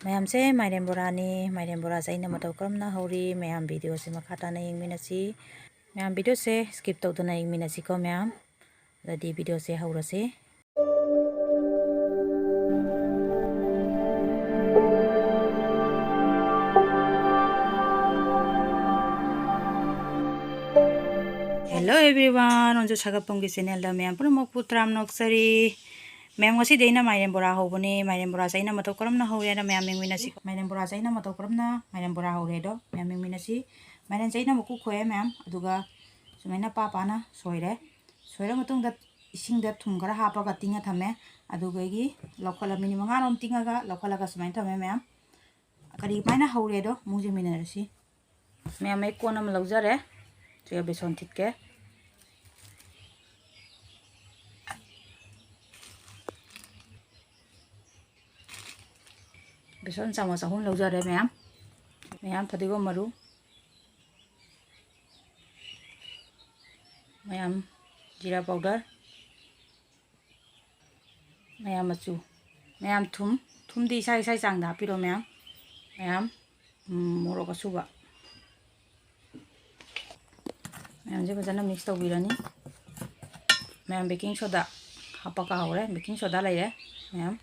ꯃꯌꯥꯝꯁꯦ ꯃꯥꯏꯔꯦꯟ ꯕꯣꯔꯥꯅꯤ ꯃꯥꯏꯔꯦꯟ ꯕꯣꯔꯥꯁꯦ ꯑꯩꯅ ꯃꯇꯧ ꯀꯔꯝꯅ ꯍꯧꯔꯤ ꯃꯌꯥꯝ ꯚꯤꯗꯤꯑꯣꯁꯦ ꯃꯈꯥ ꯇꯥꯅ ꯌꯦꯡꯃꯤꯟꯅꯁꯤ ꯃꯌꯥꯝ ꯚꯤꯗꯤꯑꯣꯁꯦ ꯁ꯭ꯀꯤꯞ ꯇꯧꯗꯅ ꯌꯦꯡꯃꯤꯟꯅꯁꯤꯀꯣ ꯃꯌꯥꯝ ꯑꯗꯨꯗꯤ ꯚꯤꯗꯤꯑꯣꯁꯦ ꯍꯧꯔꯁꯤ Hello everyone, onjo Sagaponggi channel da mayam puramaku tram noksari mayam ngasi deina mairen bora hoboni mairen bora saina matau karamna hore na mayam mingminasi mairen bora saina matau karamna mairen bora hore do mayam mingminasi mairen saina muku khoye mayam aduga sumaina papa na soire matung da ising da thum khara hapa ga tinga thame aduga gi lokhala mini manga rom tinga ga lokhala ga sumaina thame mayam kari maina hore do mujing minarasi mayam ai kona ma laujare 제가 베선 팁게 베선 चामच ahun लौजरे ma'am ma'am फदिगो मरु ma'am जीरा powder ma'am मचू ma'am थुम दी साई साई चांग दा पिरो मैम मोरोक सुबा मैम जे फजना मिक्स तौबिरनी मैम बेकिंग सोडा हापका हौरे बेकिंग सोडा लेरे मैम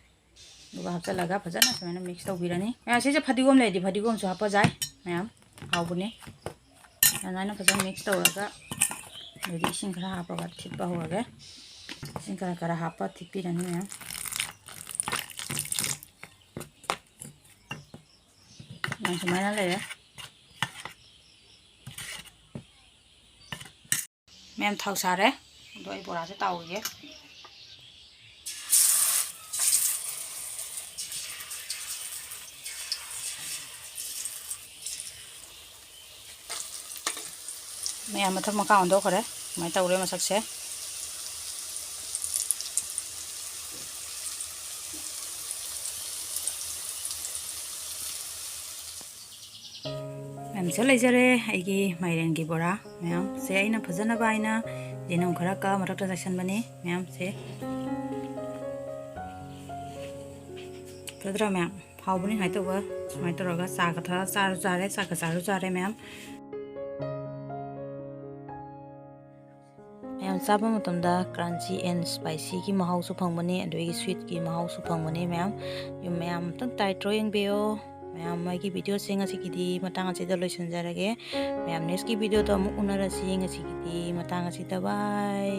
दुगा हपचलगा फजना समेना मिक्स तौबिरनी मैम से फदिगोम लेदि फदिगोम सु हापा जाय मैम हाउबने नाना फजना मिक्स तौरगा लेदि इसिंग खरा हापगा थिपा होगे इसिंग खरा खरा हापा थिपिरनी मैम समेना लेरे मैम थाव सारे दो बोरा से ताउगे मैम मथक मका अंदो खरे मैं ताउरे मसक से मैम से लेजरे आइगी माइरेन की बोरा मैम से आइना फजना बाइना जेनम खरा का मरक ट्रांजैक्शन बने मैम से फदरा मैम हाउ बनी हाइ तोगा सुमाइ तोरगा चा कथा चारु चारे चा का चारु चारे मैम मैम चाबा मतमदा क्रंची एंड स्पाइसी की महाउ सु फंगबने अदोगी स्वीट की महाउ सु फंगबने मैम यु मैम तंग टाइट्रो यंगबेयो मैम मागी वीडियो से ngasiगidi matang asida loisanjarage ma'am next की वीडियो तो अमुक उनरसी ngasiगidi matang asida बाय।